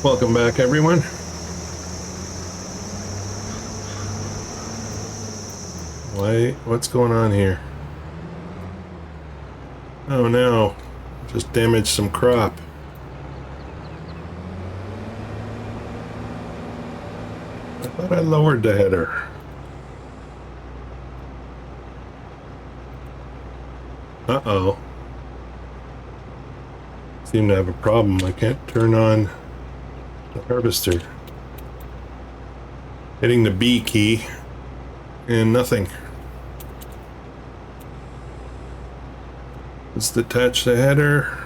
Welcome back, everyone. What's going on here? Oh no, just damaged some crop. I thought I lowered the header. Uh-oh. Seem to have a problem. I can't turn on the harvester. Hitting the B key and nothing. Let's detach the header,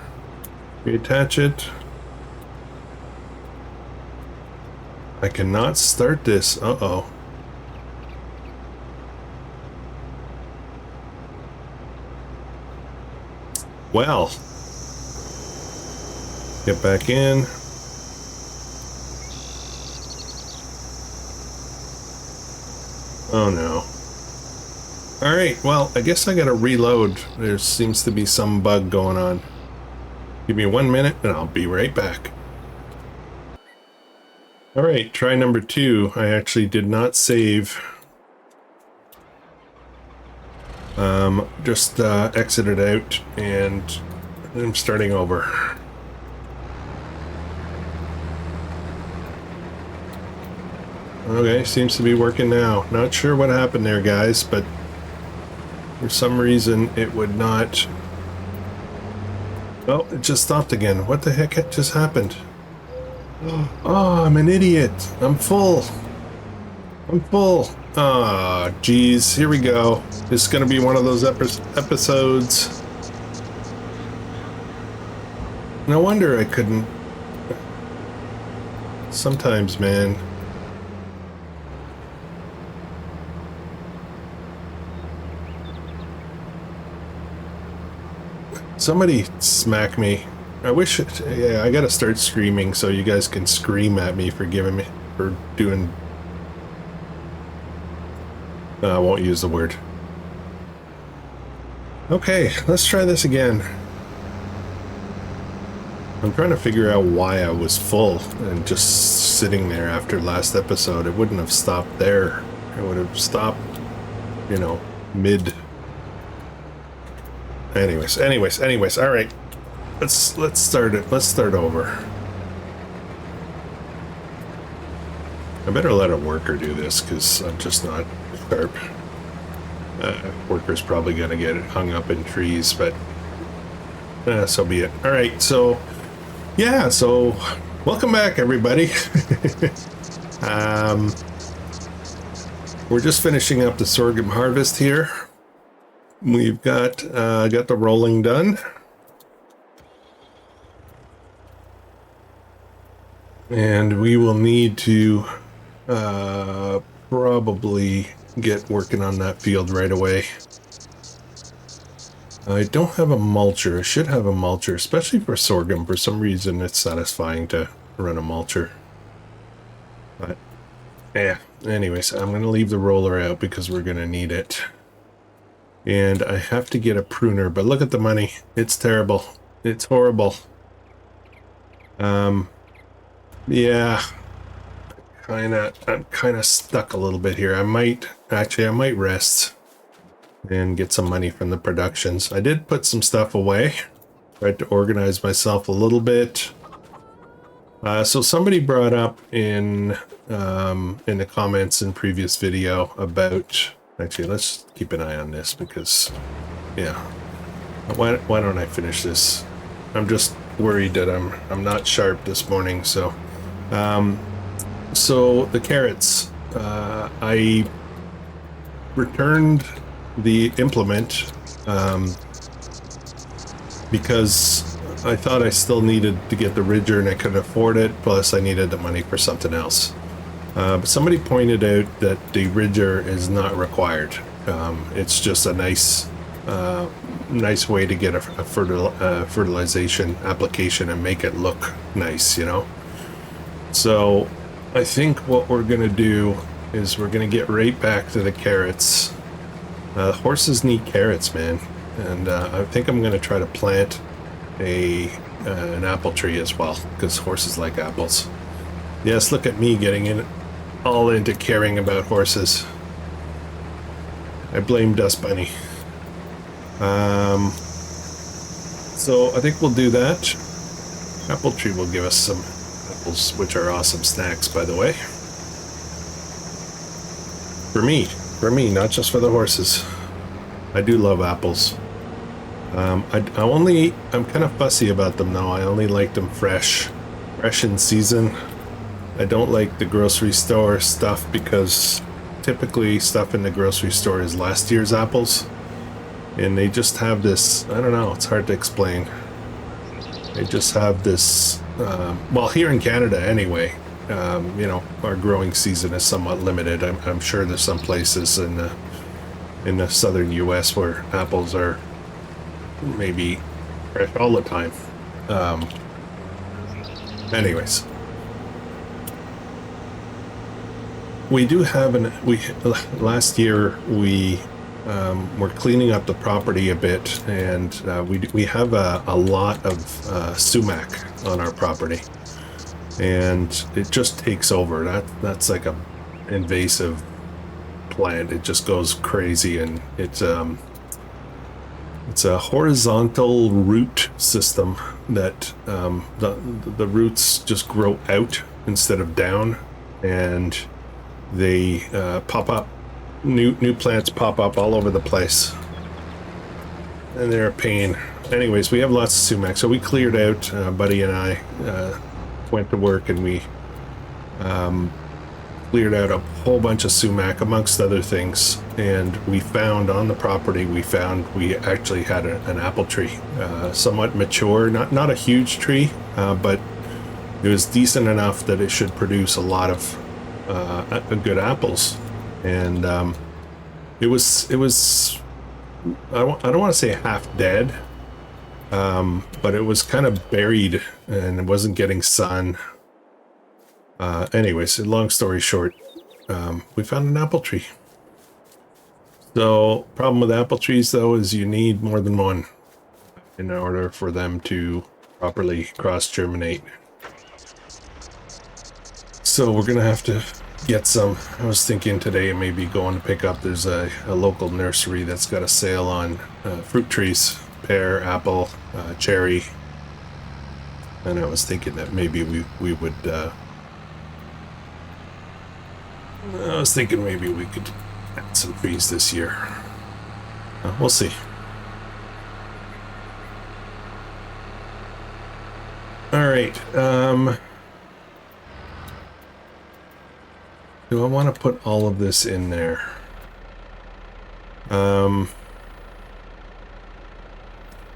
reattach it. I cannot start this. Uh-oh. Well, get back in. Oh no. Alright, well, I guess I gotta reload. There seems to be some bug going on. Give me 1 minute and I'll be right back. Alright, try number 2. I actually did not save. Just exited out and I'm starting over. Okay, seems to be working now. Not sure what happened there, guys, but for some reason it would not. Oh, it just stopped again. What the heck just happened? Oh, I'm an idiot. I'm full. I'm full. Ah, oh, geez. Here we go. This is going to be one of those episodes. No wonder I couldn't. Sometimes, man. Somebody smack me. I wish it, yeah, I gotta start screaming so you guys can scream at me for doing. I won't use the word. Okay, let's try this again. I'm trying to figure out why I was full and just sitting there after last episode. It wouldn't have stopped there. It would have stopped, you know, mid. Anyways, all right. Let's start it. Let's start over. I better let a worker do this because I'm just not sharp. Worker's probably gonna get hung up in trees, but so be it. All right, so yeah, so welcome back, everybody. We're just finishing up the sorghum harvest here. We've got the rolling done. And we will need to probably get working on that field right away. I don't have a mulcher. I should have a mulcher, especially for sorghum. For some reason, it's satisfying to run a mulcher. But, yeah. Anyways, I'm going to leave the roller out because we're going to need it. And I have to get a pruner, but look at the money. It's terrible. It's horrible. Yeah. I'm kind of stuck a little bit here. I might rest and get some money from the productions. I did put some stuff away. Tried to organize myself a little bit. So somebody brought up in the comments in previous video about. Actually, let's keep an eye on this because, yeah. Why don't I finish this? I'm just worried that I'm not sharp this morning. So, so the carrots. I returned the implement because I thought I still needed to get the ridger and I couldn't afford it. Plus, I needed the money for something else. But somebody pointed out that the ridger is not required. It's just a nice way to get a fertilization application and make it look nice, you know? So I think what we're going to do is we're going to get right back to the carrots. Horses need carrots, man. And I think I'm going to try to plant an apple tree as well because horses like apples. Yes, look at me getting in all into caring about horses. I blame Dust Bunny. So I think we'll do that. Apple tree will give us some apples, which are awesome snacks, by the way. For me, not just for the horses. I do love apples. I'm kind of fussy about them though. I only like them fresh in season. I don't like the grocery store stuff because typically stuff in the grocery store is last year's apples. And they just have this, I don't know, it's hard to explain. They just have this, well, here in Canada anyway, you know, our growing season is somewhat limited. I'm sure there's some places in the southern US where apples are maybe fresh all the time. Anyways. We do have last year we we're cleaning up the property a bit, and we have a lot of sumac on our property, and it just takes over. That's like a invasive plant. It just goes crazy, and it's a horizontal root system that the roots just grow out instead of down, and they pop up. New plants pop up all over the place, and they're a pain. Anyways, we have lots of sumac, so we cleared out. Buddy and I went to work, and we cleared out a whole bunch of sumac, amongst other things. And we found on the property, we actually had an apple tree, somewhat mature, not a huge tree, but it was decent enough that it should produce a lot of good apples. And it was I don't want to say half dead, but it was kind of buried and it wasn't getting sun. Anyways, long story short, we found an apple tree. So problem with apple trees though is you need more than one in order for them to properly cross germinate. So we're gonna have to get some. I was thinking today maybe going to pick up, there's a local nursery that's got a sale on fruit trees, pear, apple, cherry, and I was thinking that maybe we would I was thinking maybe we could add some trees this year. We'll see. All right, do I want to put all of this in there?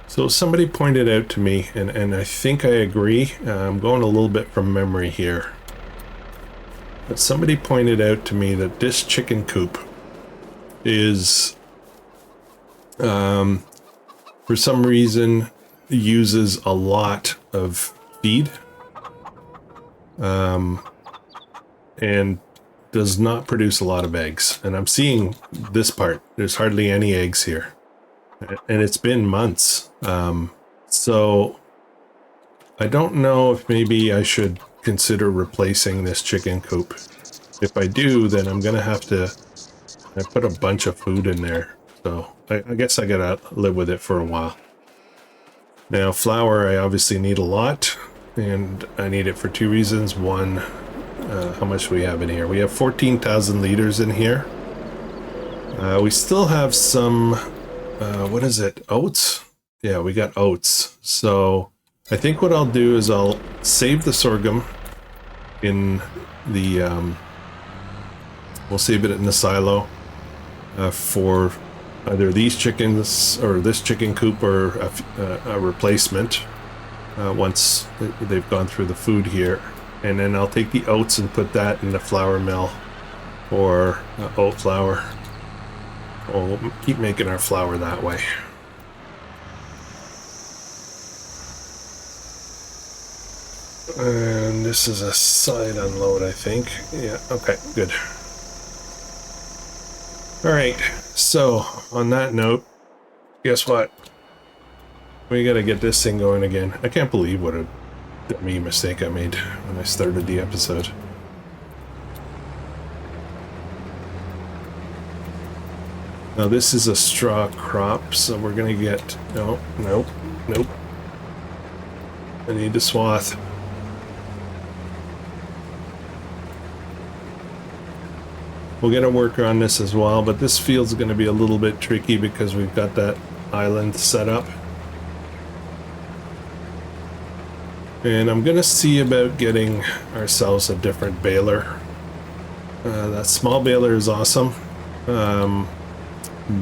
So somebody pointed out to me, and I think I agree, I'm going a little bit from memory here, but somebody pointed out to me that this chicken coop is, for some reason, uses a lot of feed, and does not produce a lot of eggs. And I'm seeing this part. There's hardly any eggs here. And it's been months. So I don't know if maybe I should consider replacing this chicken coop. If I do, then I'm gonna have to, I put a bunch of food in there. So I guess I gotta live with it for a while. Now flour, I obviously need a lot, and I need it for two reasons. One, how much do we have in here? We have 14,000 liters in here. We still have some, what is it? Oats? Yeah, we got oats. So I think what I'll do is I'll save the sorghum in the, we'll save it in the silo for either these chickens or this chicken coop or a replacement once they've gone through the food here. And then I'll take the oats and put that in the flour mill or oat flour. We'll keep making our flour that way. And this is a side unload, I think. Yeah, okay, good. Alright, so on that note, guess what? We gotta get this thing going again. I can't believe what a dummy mistake I made when I started the episode. Now this is a straw crop, so we're gonna get... No, nope, nope. I need to swath. We'll get a worker on this as well, but this field's gonna be a little bit tricky because we've got that island set up. And I'm gonna see about getting ourselves a different baler. That small baler is awesome.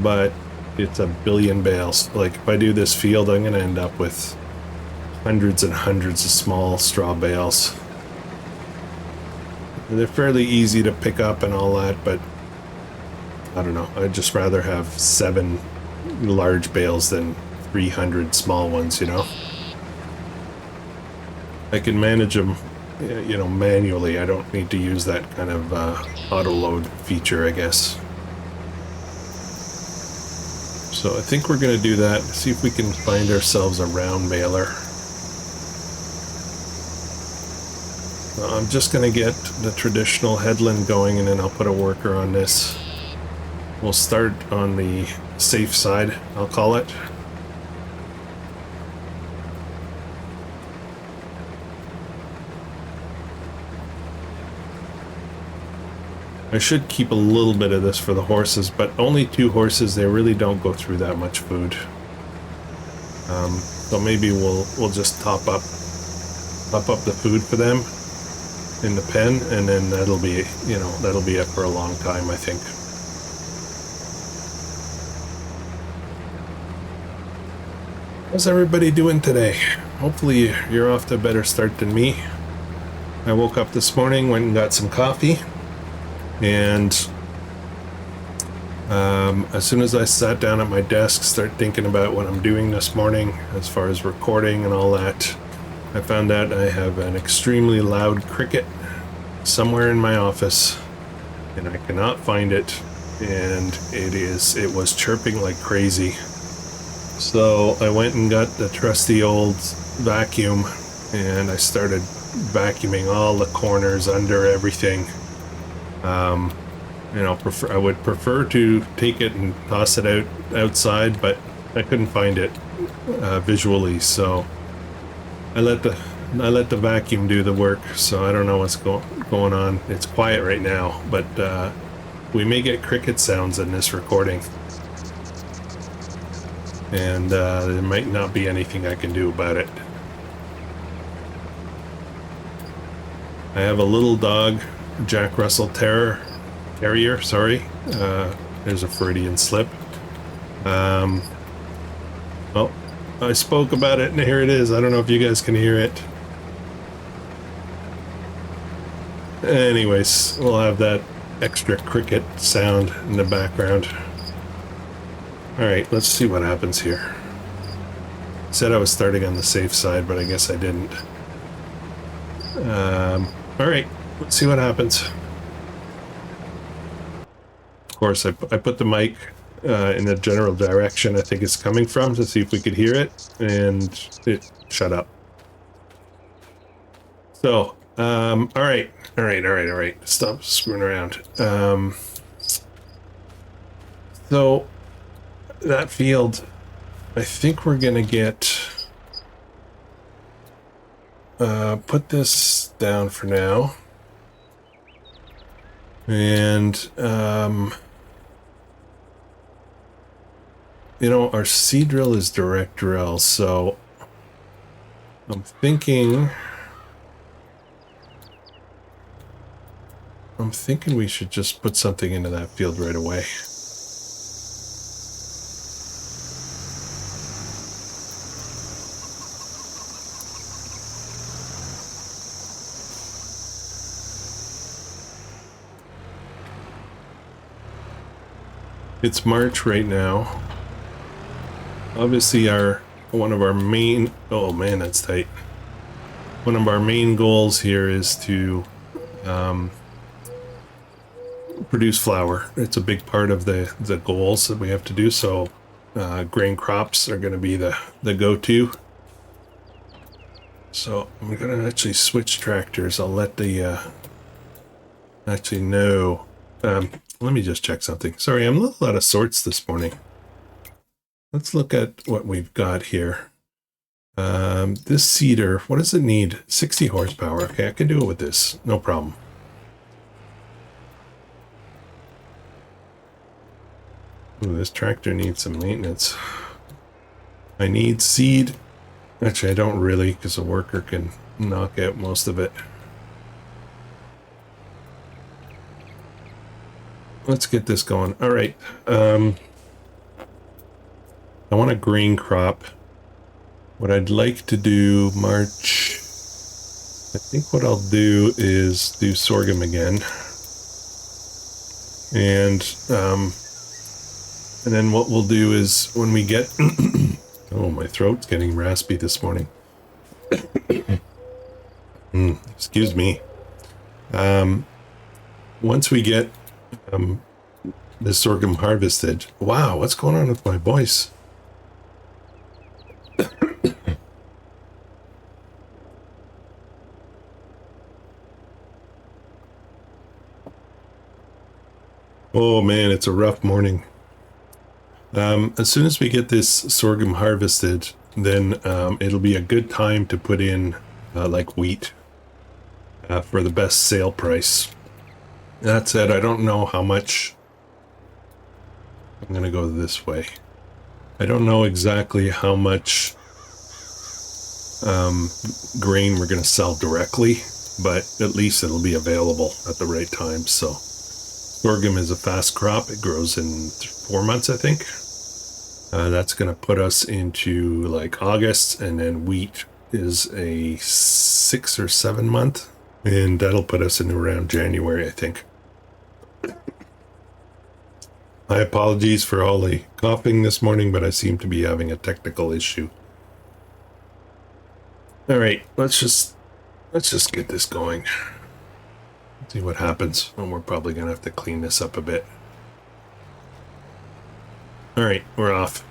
But it's a billion bales. Like, if I do this field, I'm going to end up with hundreds and hundreds of small straw bales. And they're fairly easy to pick up and all that, but I don't know. I'd just rather have 7 large bales than 300 small ones, you know? I can manage them, you know, manually. I don't need to use that kind of auto load feature, I guess. So I think we're going to do that, see if we can find ourselves a round baler. I'm just going to get the traditional headland going and then I'll put a worker on this. We'll start on the safe side, I'll call it. I should keep a little bit of this for the horses, but only 2 horses, they really don't go through that much food. So maybe we'll just top up the food for them in the pen, and then that'll be, you know, that'll be it for a long time, I think. How's everybody doing today? Hopefully you're off to a better start than me. I woke up this morning, went and got some coffee. And as soon as I sat down at my desk, start thinking about what I'm doing this morning as far as recording and all that, I found out I have an extremely loud cricket somewhere in my office and I cannot find it, and it was chirping like crazy. So I went and got the trusty old vacuum and I started vacuuming all the corners under everything. You know, I would prefer to take it and toss it outside, but I couldn't find it visually, so I let the vacuum do the work. So I don't know what's going on. It's quiet right now, but we may get cricket sounds in this recording, and there might not be anything I can do about it. I have a little dog, Jack Russell Terrier, sorry. There's a Freudian slip. Oh, I spoke about it and here it is. I don't know if you guys can hear it. Anyways, we'll have that extra cricket sound in the background. Alright, let's see what happens here. Said I was starting on the safe side, but I guess I didn't. Alright, let's see what happens. Of course, I put the mic in the general direction I think it's coming from to see if we could hear it, and it shut up. So, alright. Stop screwing around. So, that field, I think we're gonna get... put this down for now. And, you know, our seed drill is direct drill, so I'm thinking we should just put something into that field right away. It's March right now. Obviously one of our main, oh man, that's tight. One of our main goals here is to produce flour. It's a big part of the goals that we have to do, so grain crops are going to be the go-to. So I'm gonna actually switch tractors. I'll let the actually no. Let me just check something. Sorry, I'm a little out of sorts this morning. Let's look at what we've got here. This seeder, what does it need? 60 horsepower. Okay, I can do it with this. No problem. Ooh, this tractor needs some maintenance. I need seed. Actually, I don't really, because a worker can knock out most of it. Let's get this going. All right. I want a grain crop. What I'd like to do, March, I think what I'll do is do sorghum again. And then what we'll do is when we get, oh, my throat's getting raspy this morning. Excuse me. Once we get the sorghum harvested, wow, what's going on with my voice? Oh man, it's a rough morning. As soon as we get this sorghum harvested, then it'll be a good time to put in like wheat for the best sale price. That said, I don't know how much. I'm gonna go this way. I don't know exactly how much grain we're gonna sell directly, but at least it'll be available at the right time. So sorghum is a fast crop. It grows in 4 months, I think. That's going to put us into like August, and then wheat is a 6 or 7 month, and that'll put us in around January, I think. My apologies for all the coughing this morning, but I seem to be having a technical issue. All right, let's just get this going. See what happens. And we're probably gonna have to clean this up a bit. All right, we're off.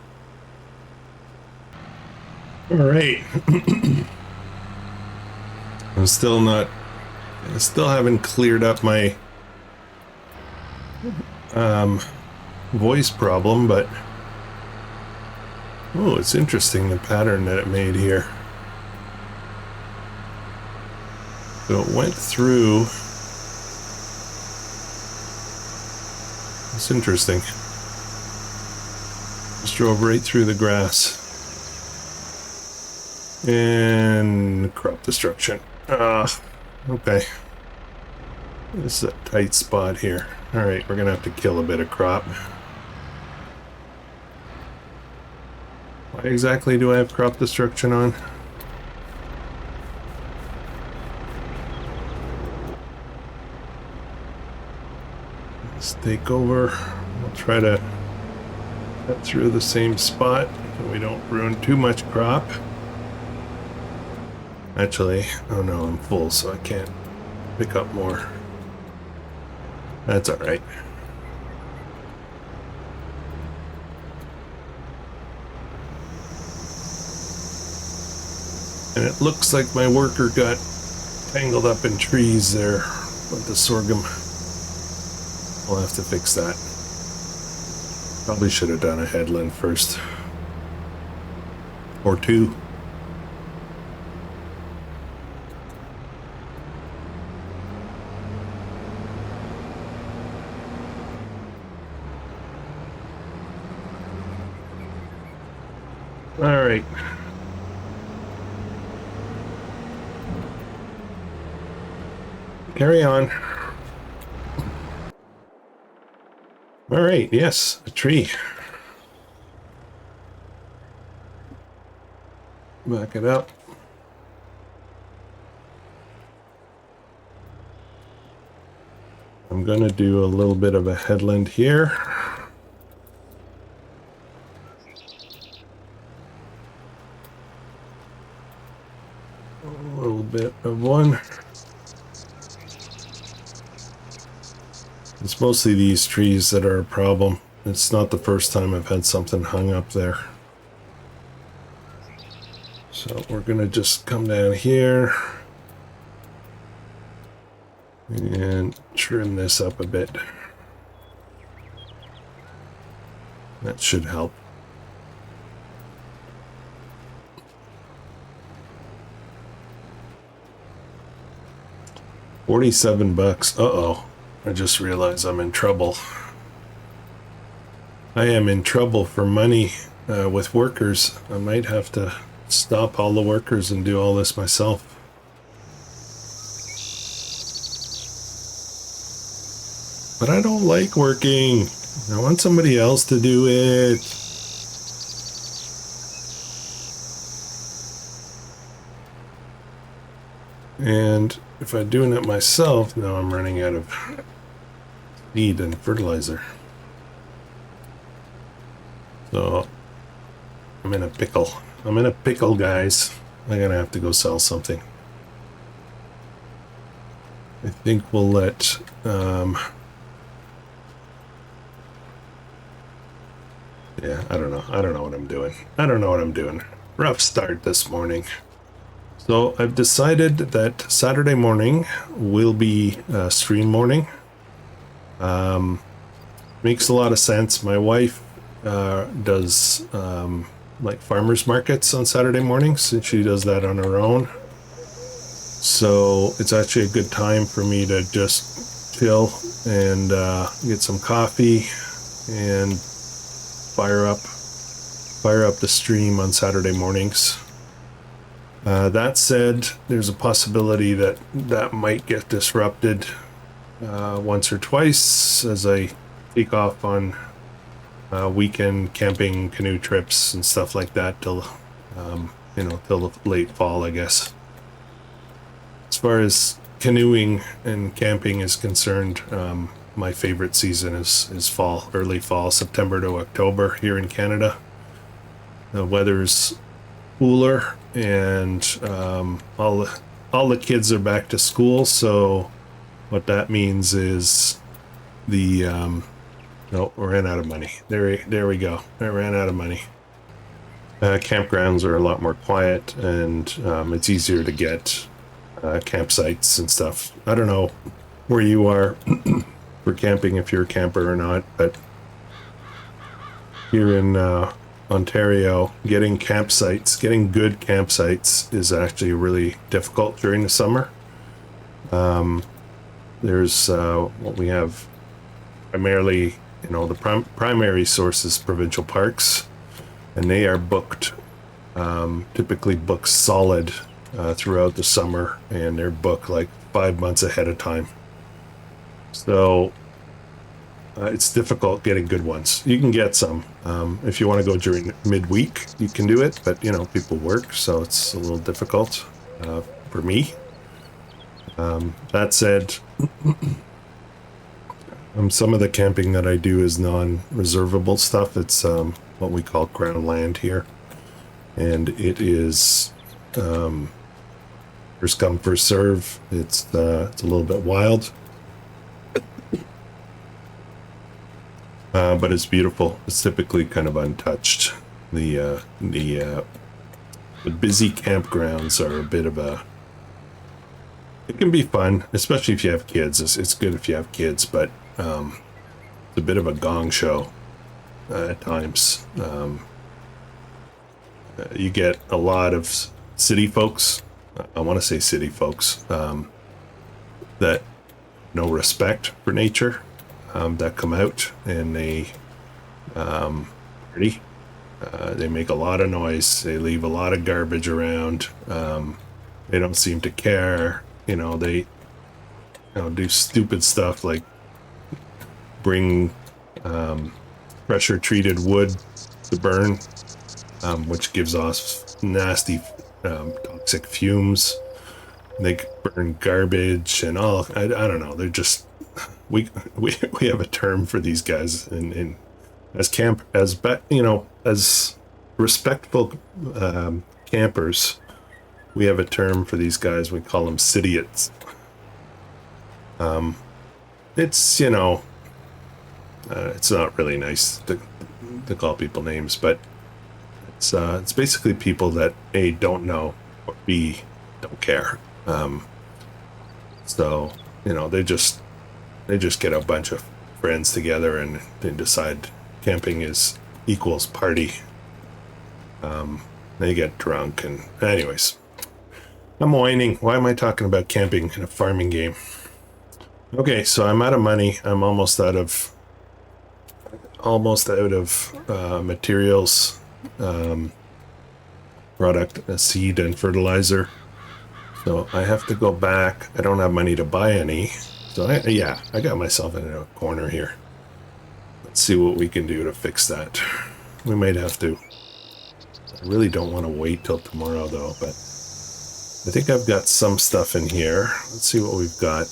All right. I still haven't cleared up my voice problem, but oh, it's interesting the pattern that it made here. So it went through. It's interesting. Just drove right through the grass. And crop destruction. Okay. This is a tight spot here. Alright, we're gonna have to kill a bit of crop. Why exactly do I have crop destruction on? Let's take over. We'll try to cut through the same spot so we don't ruin too much crop. Actually, oh no, I'm full, so I can't pick up more. That's alright. And it looks like my worker got tangled up in trees there with the sorghum. We'll have to fix that. Probably should have done a headland first. Or two. All right. Carry on. All right, yes, a tree. Back it up. I'm going to do a little bit of a headland here. A little bit of one. It's mostly these trees that are a problem. It's not the first time I've had something hung up there. So we're gonna just come down here and trim this up a bit. That should help. $47. Uh-oh. I just realized I'm in trouble. I am in trouble for money with workers. I might have to stop all the workers and do all this myself. But I don't like working. I want somebody else to do it. And if I'm doing it myself, now I'm running out of seed and fertilizer. So I'm in a pickle. I'm in a pickle, guys. I'm gonna have to go sell something. I think we'll let yeah, I don't know what I'm doing. Rough start this morning. So I've decided that Saturday morning will be stream morning. Makes a lot of sense. My wife does like farmers markets on Saturday mornings, and she does that on her own. So it's actually a good time for me to just chill and get some coffee and fire up the stream on Saturday mornings. That said, there's a possibility that might get disrupted once or twice as I take off on weekend camping canoe trips and stuff like that till till late fall, I guess. As far as canoeing and camping is concerned, my favorite season is fall, early fall, September to October here in Canada. The weather's cooler and all the kids are back to school, so what that means is the no, we ran out of money. There we go. I ran out of money. Campgrounds are a lot more quiet, and it's easier to get campsites and stuff. I don't know where you are for camping, if you're a camper or not, but here in Ontario, getting good campsites is actually really difficult during the summer. There's what we have primarily, the primary source is provincial parks, and they are booked, typically booked solid throughout the summer, and they're booked like 5 months ahead of time. So it's difficult getting good ones. You can get some. If you want to go during midweek, you can do it, but people work, so it's a little difficult for me. That said, some of the camping that I do is non-reservable stuff. It's what we call ground land here, and it is first come first serve. It's a little bit wild, but it's beautiful. It's typically kind of untouched. The busy campgrounds are a bit of a. It can be fun, especially if you have kids. It's good if you have kids, but it's a bit of a gong show at times. You get a lot of city folks. I want to say city folks that no respect for nature, that come out and they party. They make a lot of noise. They leave a lot of garbage around. They don't seem to care. They do stupid stuff like bring pressure treated wood to burn, which gives off nasty toxic fumes. They burn garbage and all. I don't know. They're just we have a term for these guys in as respectful campers. We have a term for these guys. We call them cityots. It's it's not really nice to call people names, but It's basically people that A, don't know, or B, don't care. So, you know, they just get a bunch of friends together and they decide camping is equals party. They get drunk and anyways, I'm whining. Why am I talking about camping in a farming game? Okay, so I'm out of money. I'm almost out of materials, product, seed and fertilizer. So I have to go back. I don't have money to buy any. So I got myself in a corner here. Let's see what we can do to fix that. We might have to. I really don't want to wait till tomorrow though, but I think I've got some stuff in here. Let's see what we've got.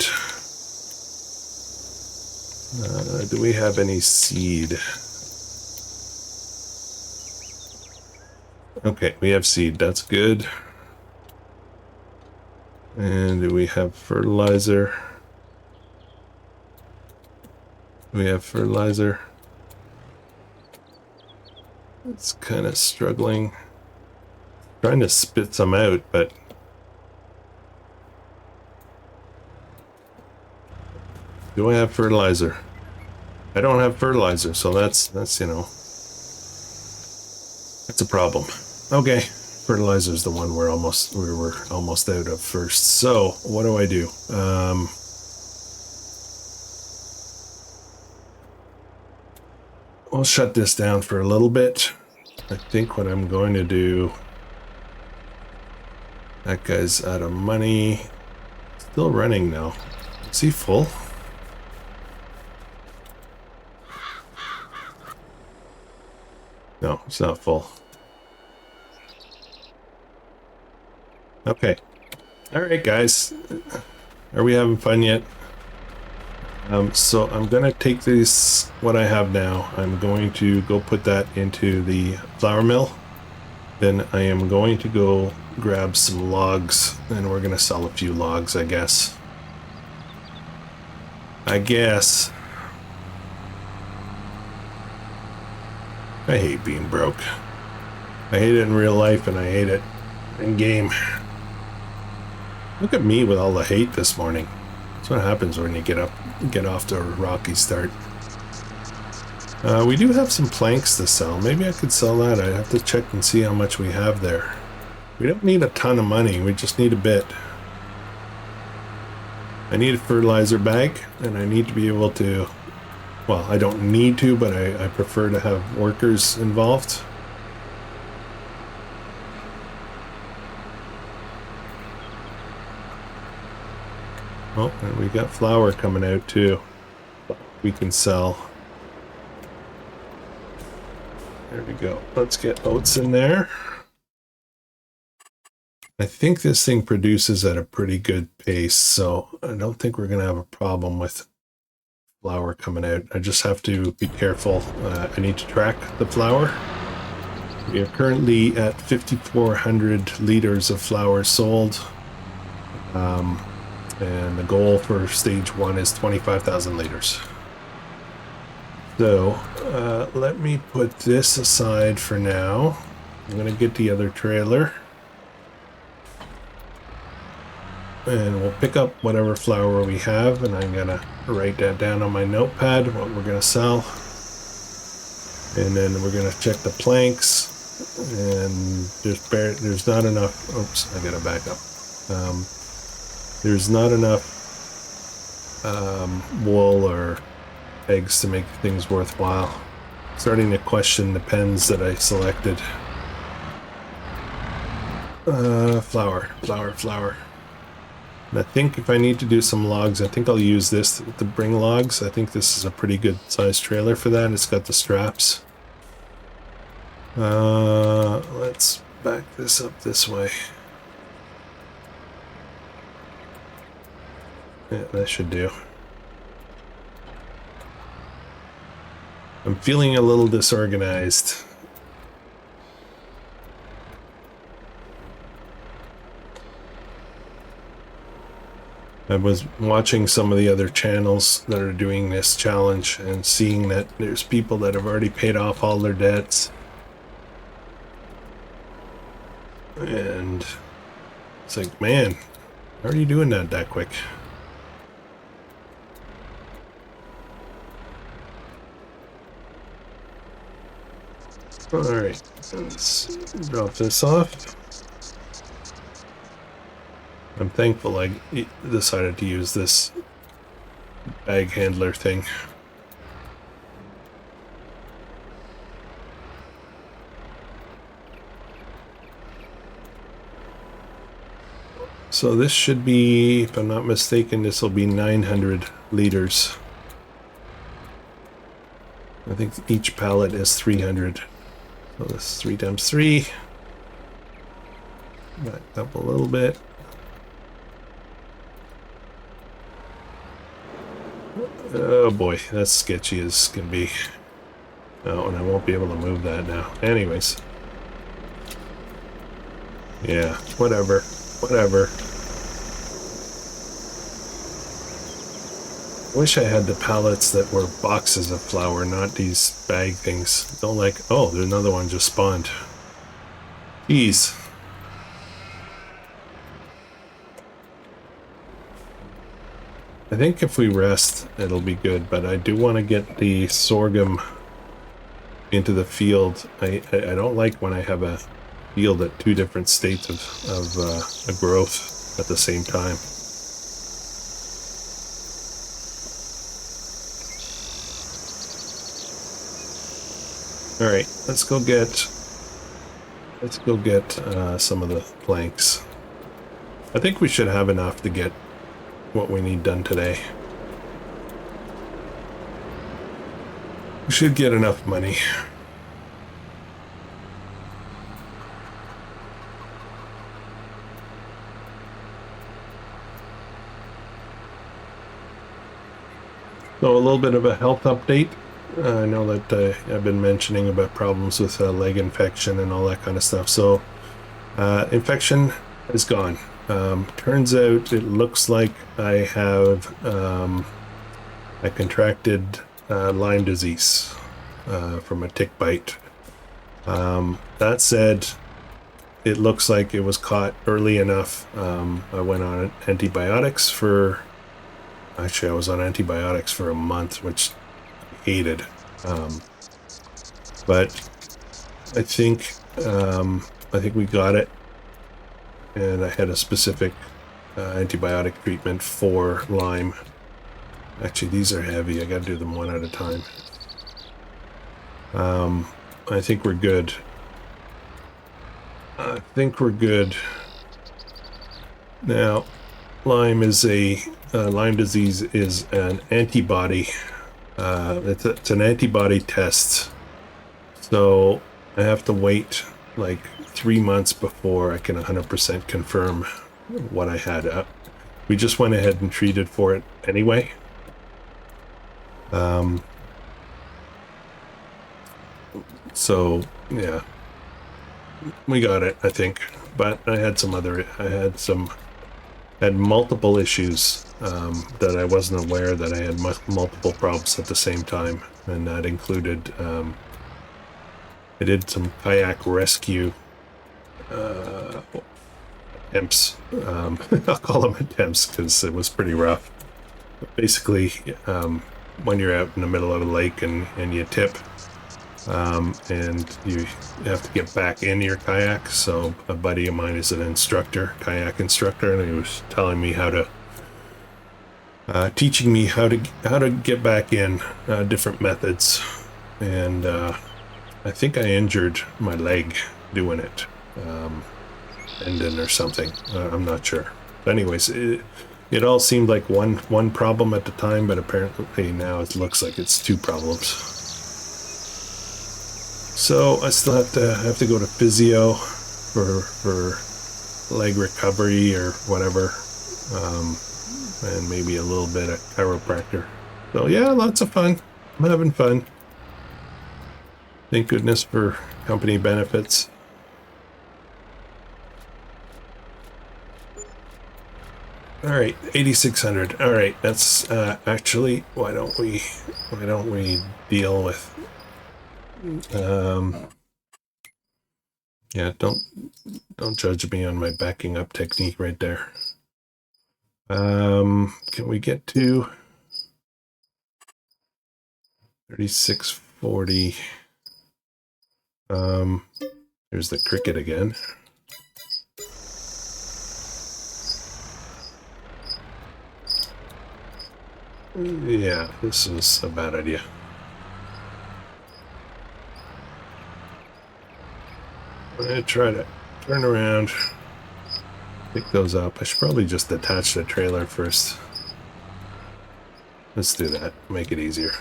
Do we have any seed? Okay, we have seed. That's good. And do we have fertilizer? We have fertilizer. It's kind of struggling. Trying to spit some out, but do I have fertilizer? I don't have fertilizer, so that's you know, that's a problem. Okay, fertilizer is the one we were almost out of first. So what do I do? We'll shut this down for a little bit. I think what I'm going to do. That guy's out of money. Still running now. Is he full? No, it's not full. Okay. Alright, guys. Are we having fun yet? So I'm gonna take this, what I have now, I'm going to go put that into the flour mill. Then I am going to go grab some logs, and we're gonna sell a few logs, I guess. I hate being broke. I hate it in real life, and I hate it in game. Look at me with all the hate this morning. That's what happens when you get off to a rocky start. We do have some planks to sell. Maybe I could sell that. I'd have to check and see how much we have there. We don't need a ton of money. We just need a bit. I need a fertilizer bag, and I need to be able to... Well, I don't need to, but I prefer to have workers involved. Oh, and we got flour coming out too. We can sell. There we go. Let's get oats in there. I think this thing produces at a pretty good pace, so I don't think we're going to have a problem with flour coming out. I just have to be careful. I need to track the flour. We are currently at 5,400 liters of flour sold. And the goal for stage 1 is 25,000 liters. So let me put this aside for now. I'm gonna get the other trailer. And we'll pick up whatever flour we have, and I'm gonna write that down on my notepad, what we're gonna sell. And then we're gonna check the planks. And there's not enough, oops, I gotta back up. There's not enough wool or eggs to make things worthwhile. Starting to question the pens that I selected. Flour. And I think if I need to do some logs, I think I'll use this to bring logs. I think this is a pretty good sized trailer for that. It's got the straps. Let's back this up this way. Yeah, that should do. I'm feeling a little disorganized. I was watching some of the other channels that are doing this challenge and seeing that there's people that have already paid off all their debts. And it's like, man, how are you doing that quick? Alright, let's drop this off. I'm thankful I decided to use this bag handler thing. So this should be, if I'm not mistaken, this will be 900 liters. I think each pallet is 300. So this is 3 times 3. Back up a little bit. Oh boy, that's sketchy as can be. Oh, and I won't be able to move that now. Anyways. Yeah, whatever. Whatever. Wish I had the pallets that were boxes of flour, not these bag things. Don't like, oh, there's another one just spawned. Jeez. I think if we rest, it'll be good, but I do want to get the sorghum into the field. I don't like when I have a field at 2 different states of a growth at the same time. All right, let's go get some of the planks. I think we should have enough to get what we need done today. We should get enough money. So a little bit of a health update. I know that I've been mentioning about problems with leg infection and all that kind of stuff. So infection is gone. Turns out it looks like I have I contracted Lyme disease from a tick bite. That said, it looks like it was caught early enough. I went on antibiotics for... Actually, I was on antibiotics for a month, which I hated. But I think we got it. And I had a specific antibiotic treatment for Lyme. Actually, these are heavy. I got to do them one at a time. I think we're good. Now, Lyme disease is an antibody. It's an antibody test. So I have to wait like 3 months before I can 100% confirm what I had. We just went ahead and treated for it anyway. So yeah, we got it, I think. But I had multiple issues that I wasn't aware that I had multiple problems at the same time, and that included I did some kayak rescue attempts. I'll call them attempts because it was pretty rough. But basically, when you're out in the middle of a lake and you tip, and you have to get back in your kayak. So a buddy of mine is an kayak instructor, and he was telling me how to, teaching me how to get back in, different methods, and I think I injured my leg doing it, tendon or something. I'm not sure. But anyways, it all seemed like one problem at the time, but apparently now it looks like it's 2 problems. So I still have to go to physio for leg recovery or whatever, and maybe a little bit of chiropractor. So yeah, lots of fun. I'm having fun. Thank goodness for company benefits. All right, 8,600. All right, that's actually why don't we deal with Yeah, don't judge me on my backing up technique right there. Can we get to 3640? Here's the cricket again. Yeah, this is a bad idea. I'm gonna try to turn around, pick those up. I should probably just attach the trailer first. Let's do that, make it easier.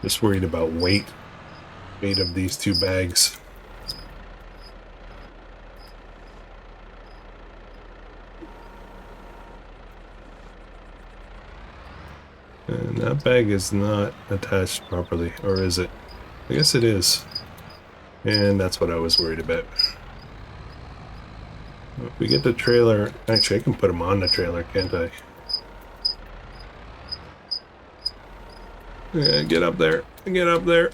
Just worried about weight of these two bags. And that bag is not attached properly, or is it? I guess it is. And that's what I was worried about. If we get the trailer, actually I can put them on the trailer, can't I? Yeah, get up there, get up there.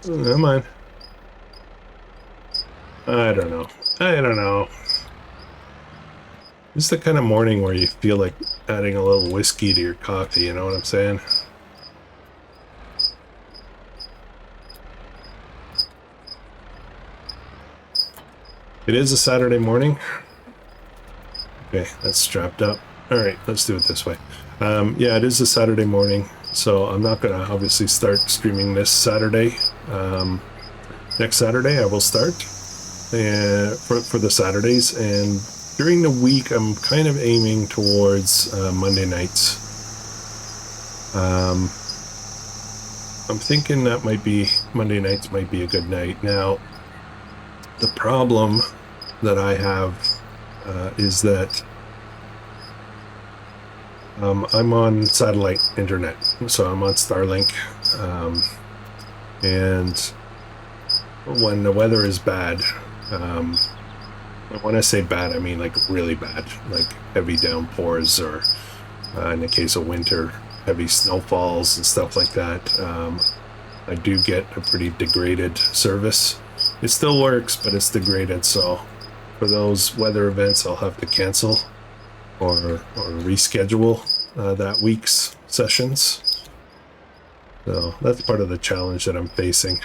Come on. I don't know. It's the kind of morning where you feel like adding a little whiskey to your coffee, you know what I'm saying? It is a Saturday morning. Okay, that's strapped up. Alright, let's do it this way. Yeah, it is a Saturday morning, so I'm not going to obviously start streaming this Saturday. Next Saturday I will start for the Saturdays, and during the week I'm kind of aiming towards Monday nights. I'm thinking that Monday nights might be a good night. Now, the problem that I have is that I'm on satellite internet, so I'm on Starlink, and when the weather is bad, when I say bad, I mean like really bad, like heavy downpours, or in the case of winter, heavy snowfalls and stuff like that. I do get a pretty degraded service. It still works, but it's degraded, so for those weather events I'll have to cancel or reschedule that week's sessions. So that's part of the challenge that I'm facing.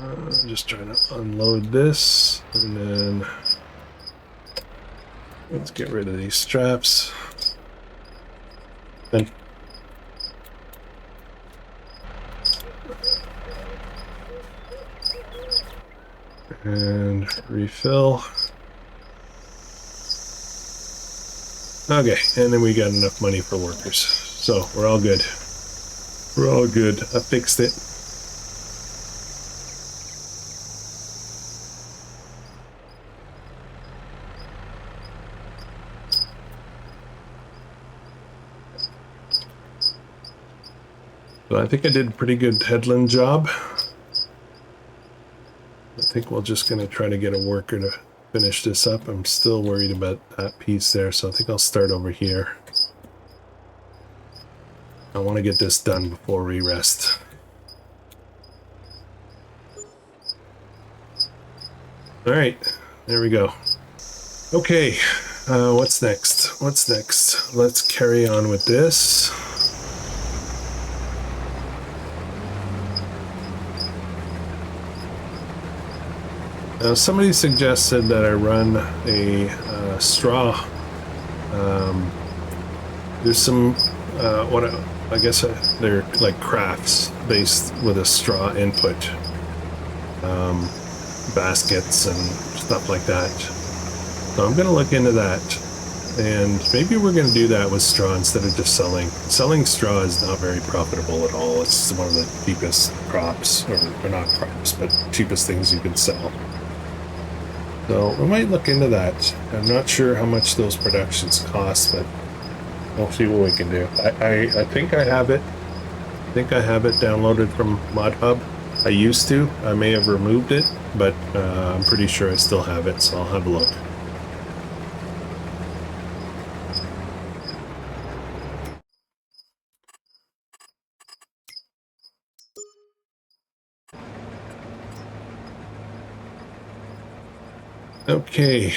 I'm just trying to unload this, and then let's get rid of these straps. And refill. Okay, and then we got enough money for workers, so we're all good. We're all good. I fixed it. So I think I did a pretty good headland job. I think we're just going to try to get a worker to finish this up. I'm still worried about that piece there, so I think I'll start over here. I want to get this done before we rest. Alright, there we go. Okay, what's next? What's next? Let's carry on with this. Now, somebody suggested that I run a straw. There's some, I guess they're like crafts based with a straw input. Baskets and stuff like that. So I'm going to look into that. And maybe we're going to do that with straw instead of just selling. Selling straw is not very profitable at all. It's one of the cheapest crops, or not crops, but cheapest things you can sell. So we might look into that. I'm not sure how much those productions cost, but we'll see what we can do. I think I have it. I think I have it downloaded from ModHub. I used to. I may have removed it, but I'm pretty sure I still have it, so I'll have a look. Okay.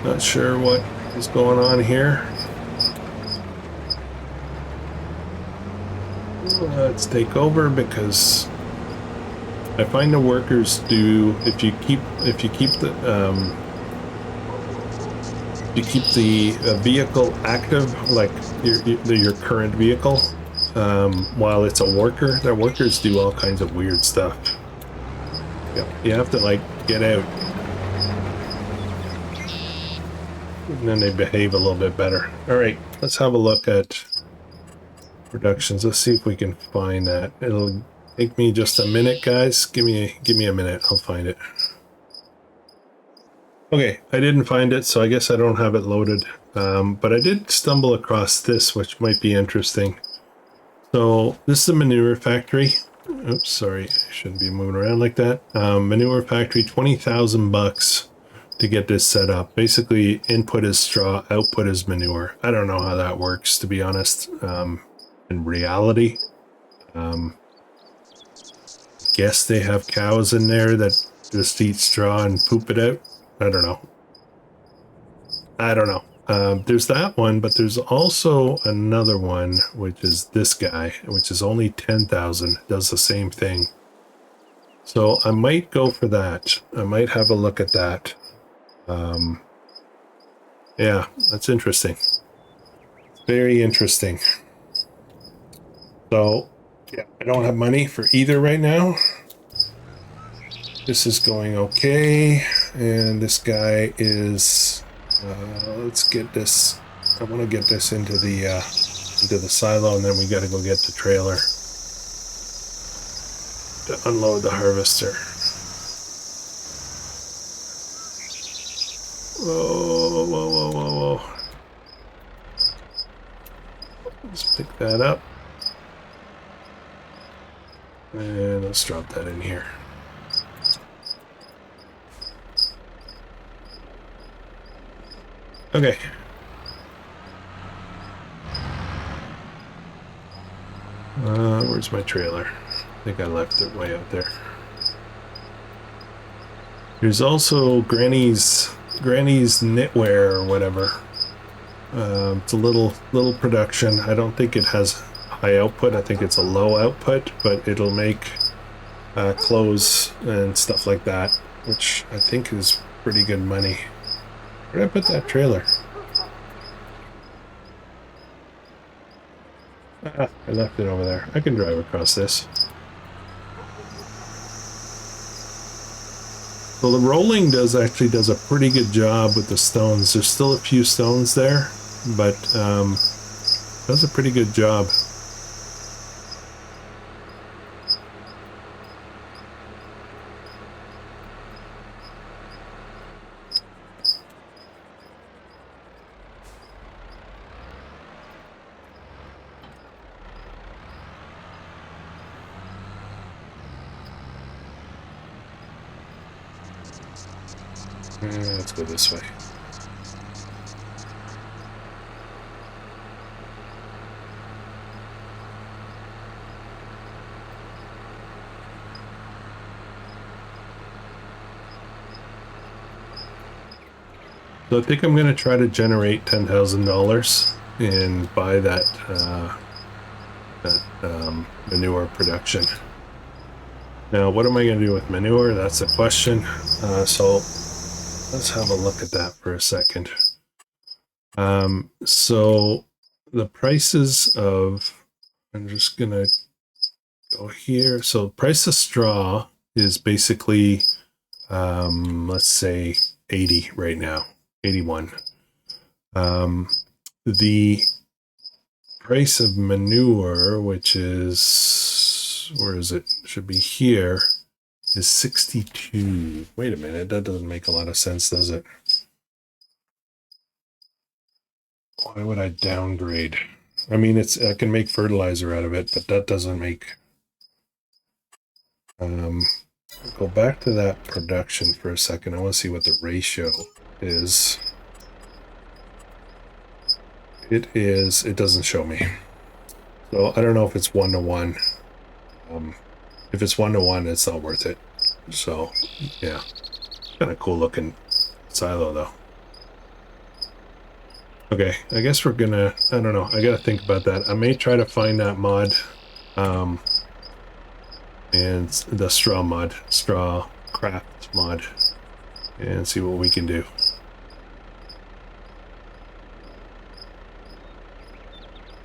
Not sure what is going on here. Let's take over because I find the workers do, if you keep the vehicle active, like your current vehicle, while it's a worker, the workers do all kinds of weird stuff. Yep. You have to like get out, and then they behave a little bit better. All right, let's have a look at productions. Let's see if we can find that. It'll take me just a minute, guys. Give me a minute. I'll find it. Okay, I didn't find it, so I guess I don't have it loaded. But I did stumble across this, which might be interesting. So this is a manure factory. Oops, sorry, I shouldn't be moving around like that. Manure factory, 20,000 bucks to get this set up. Basically, input is straw, output is manure. I don't know how that works, to be honest. In reality, guess they have cows in there that just eat straw and poop it out. I don't know. There's that one, but there's also another one, which is this guy, which is only 10,000, does the same thing. So I might go for that. I might have a look at that. Yeah, that's interesting. Very interesting. So, yeah, I don't have money for either right now. This is going okay, and this guy is... let's get this. I want to get this into the silo, and then we got to go get the trailer to unload the harvester. Whoa, whoa, whoa, whoa, whoa! Let's pick that up, and let's drop that in here. Okay. Where's my trailer? I think I left it way out there. There's also Granny's knitwear or whatever. It's a little production. I don't think it has high output. I think it's a low output, but it'll make clothes and stuff like that, which I think is pretty good money. Where did I put that trailer? Ah, I left it over there. I can drive across this. So the rolling actually does a pretty good job with the stones. There's still a few stones there, but does a pretty good job. Let's go this way. So I think I'm going to try to generate $10,000 and buy that manure production. Now, what am I going to do with manure? That's the question. So let's have a look at that for a second. So the prices of, I'm just going to go here. So price of straw is basically, let's say 80 right now, 81. The price of manure, which is, where is it? Should be here, is 62. Wait a minute, that doesn't make a lot of sense, does it? Why would I downgrade? I mean, I can make fertilizer out of it, but that doesn't make Go back to that production for a second. I want to see what the ratio is. It doesn't show me. So I don't know if it's 1-to-1. If it's 1-to-1, it's not worth it. So, yeah. Kind of cool looking silo, though. Okay, I guess we're gonna... I don't know. I gotta think about that. I may try to find that mod. And the straw craft mod, and see what we can do.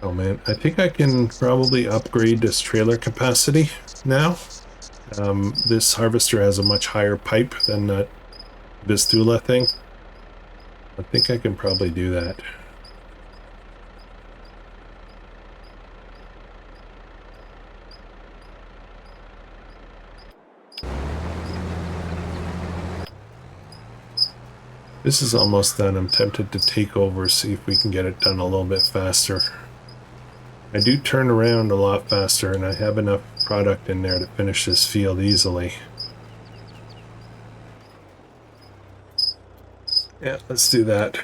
Oh man, I think I can probably upgrade this trailer capacity now. This harvester has a much higher pipe than that Vistula thing. I think I can probably do that. This is almost done. I'm tempted to take over, see if we can get it done a little bit faster. I do turn around a lot faster, and I have enough product in there to finish this field easily. Yeah, let's do that.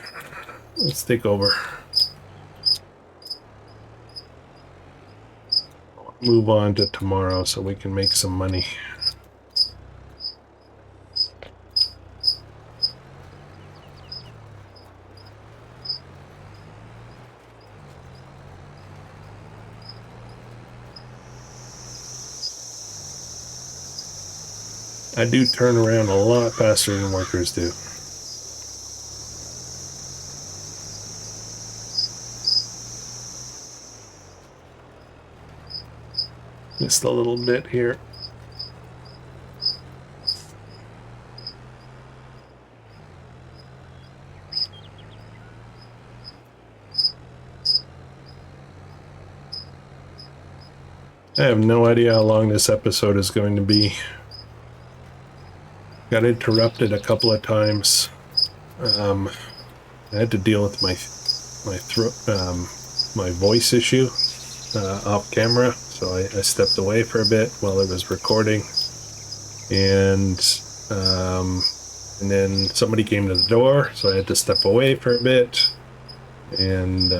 Let's take over. Move on to tomorrow so we can make some money. I do turn around a lot faster than workers do. Just a little bit here. I have no idea how long this episode is going to be. Got interrupted a couple of times. I had to deal with my voice issue off camera, so I stepped away for a bit while I was recording, and then somebody came to the door, so I had to step away for a bit, and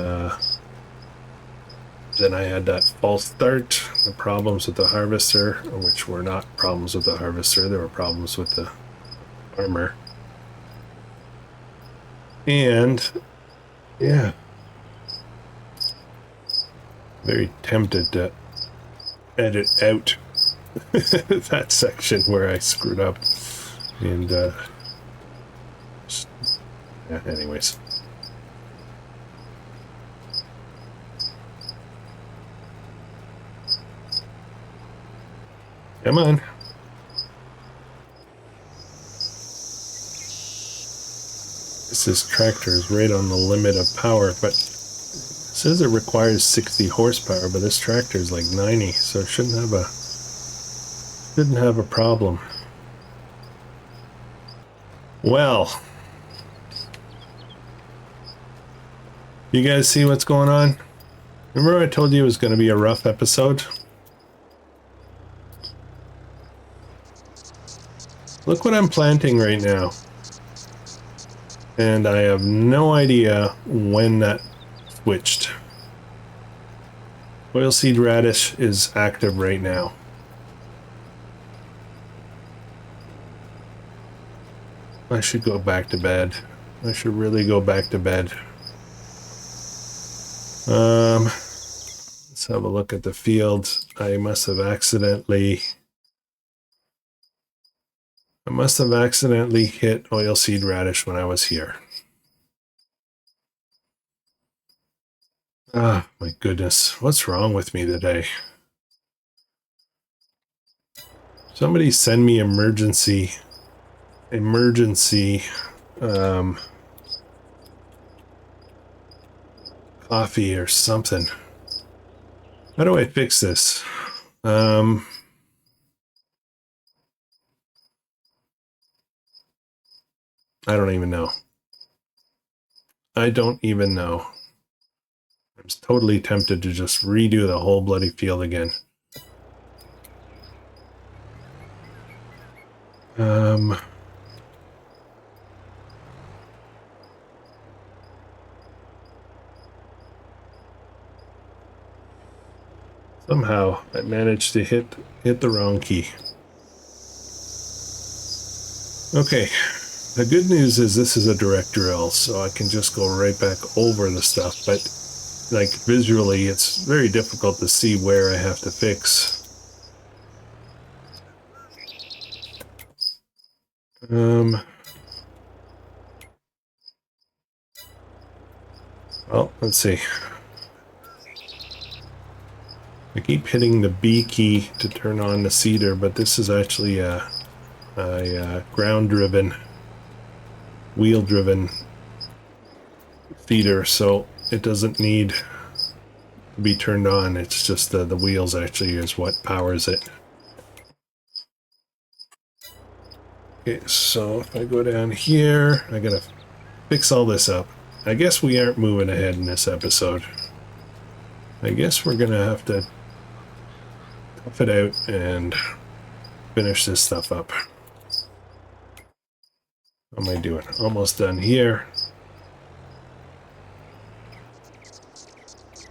then I had that false start, the problems with the harvester, which were not problems with the harvester, there were problems with the farmer. And, yeah. Very tempted to edit out that section where I screwed up. And, yeah, anyways. Come on. This tractor is right on the limit of power, but it says it requires 60 horsepower, but this tractor is like 90, so it shouldn't have a problem. Well, you guys see what's going on? Remember I told you it was going to be a rough episode? Look what I'm planting right now. And I have no idea when that switched. Oilseed radish is active right now. I should go back to bed. I should really go back to bed. Let's have a look at the field. I must have accidentally hit oilseed radish when I was here. Ah, my goodness. What's wrong with me today? Somebody send me emergency coffee or something. How do I fix this? I don't even know. I don't even know. I'm totally tempted to just redo the whole bloody field again. Um, somehow I managed to hit the wrong key. Okay, the good news is this is a direct drill, so I can just go right back over the stuff, but like visually it's very difficult to see where I have to fix. Well, let's see. I keep hitting the B key to turn on the seeder, but this is actually a ground-driven, wheel-driven feeder, so it doesn't need to be turned on. It's just the wheels actually is what powers it. Okay, so if I go down here, I gotta fix all this up. I guess we aren't moving ahead in this episode. I guess we're gonna have to tough it out and finish this stuff up. How am I doing? Almost done here.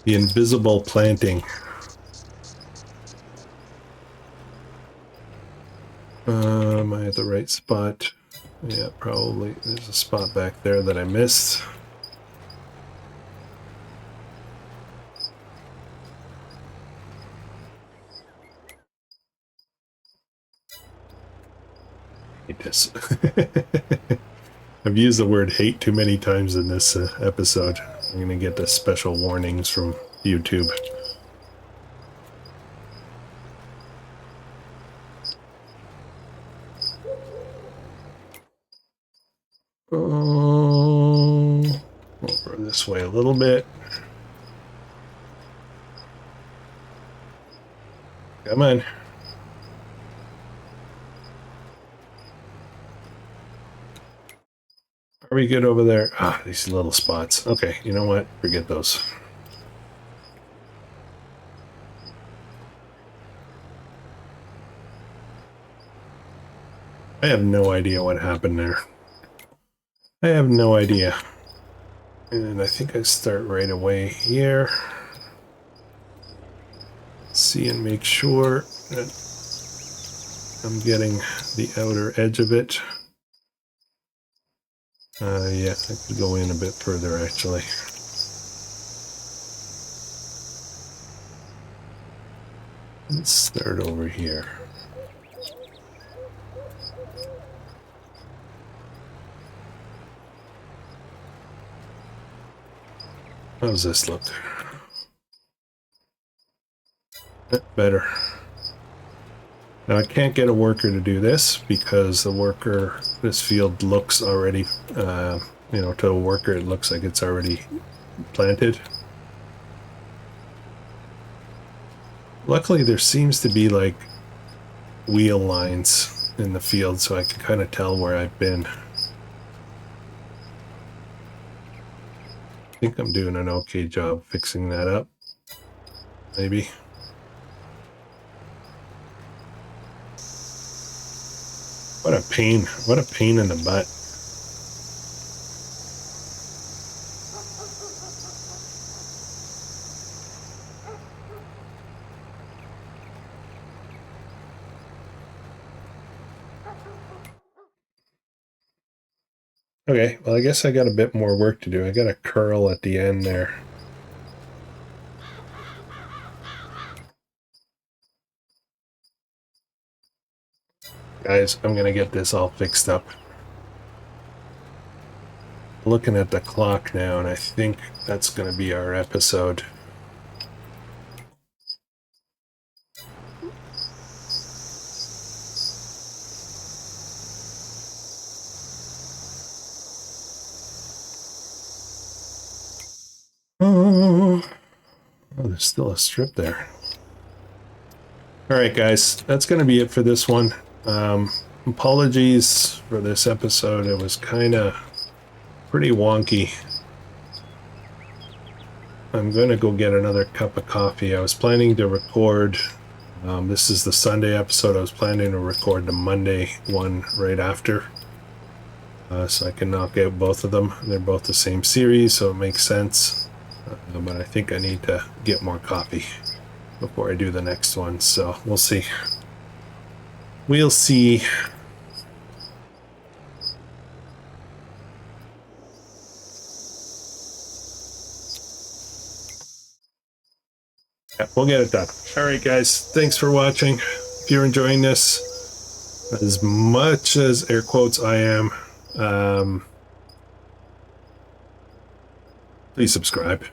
The invisible planting. Am I at the right spot? Yeah, probably. There's a spot back there that I missed. Hate this. I've used the word hate too many times in this episode. I'm going to get the special warnings from YouTube. Oh, over this way a little bit. Come on. Are we good over there? Ah, these little spots. Okay, you know what? Forget those. I have no idea what happened there. I have no idea. And I think I start right away here. See and make sure that I'm getting the outer edge of it. Yeah, I could go in a bit further actually. Let's start over here. How does this look? Better. Now I can't get a worker to do this because the worker, this field looks already, you know, to a worker it looks like it's already planted. Luckily there seems to be like wheel lines in the field so I can kind of tell where I've been. I think I'm doing an okay job fixing that up. Maybe. What a pain in the butt. Okay, well I guess I got a bit more work to do. I got a curl at the end there. Guys, I'm gonna get this all fixed up. Looking at the clock now, and I think that's gonna be our episode. Oh, there's still a strip there. Alright guys, that's going to be it for this one. Apologies for this episode, it was kind of pretty wonky. I'm going to go get another cup of coffee. I was planning to record This is the Sunday episode. I was planning to record the Monday one right after. So I can knock out both of them. They're both the same series, so it makes sense. But I think I need to get more coffee before I do the next one, so we'll see. We'll see. Yeah, we'll get it done. All right, guys. Thanks for watching. If you're enjoying this as much as air quotes I am, please subscribe.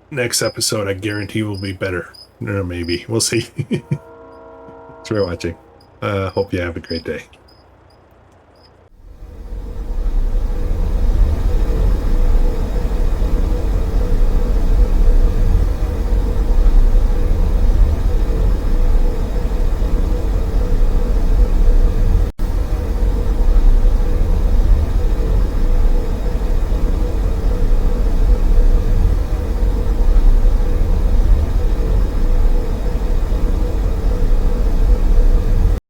Next episode, I guarantee, will be better. Or maybe. We'll see. Thanks for watching. Hope you have a great day.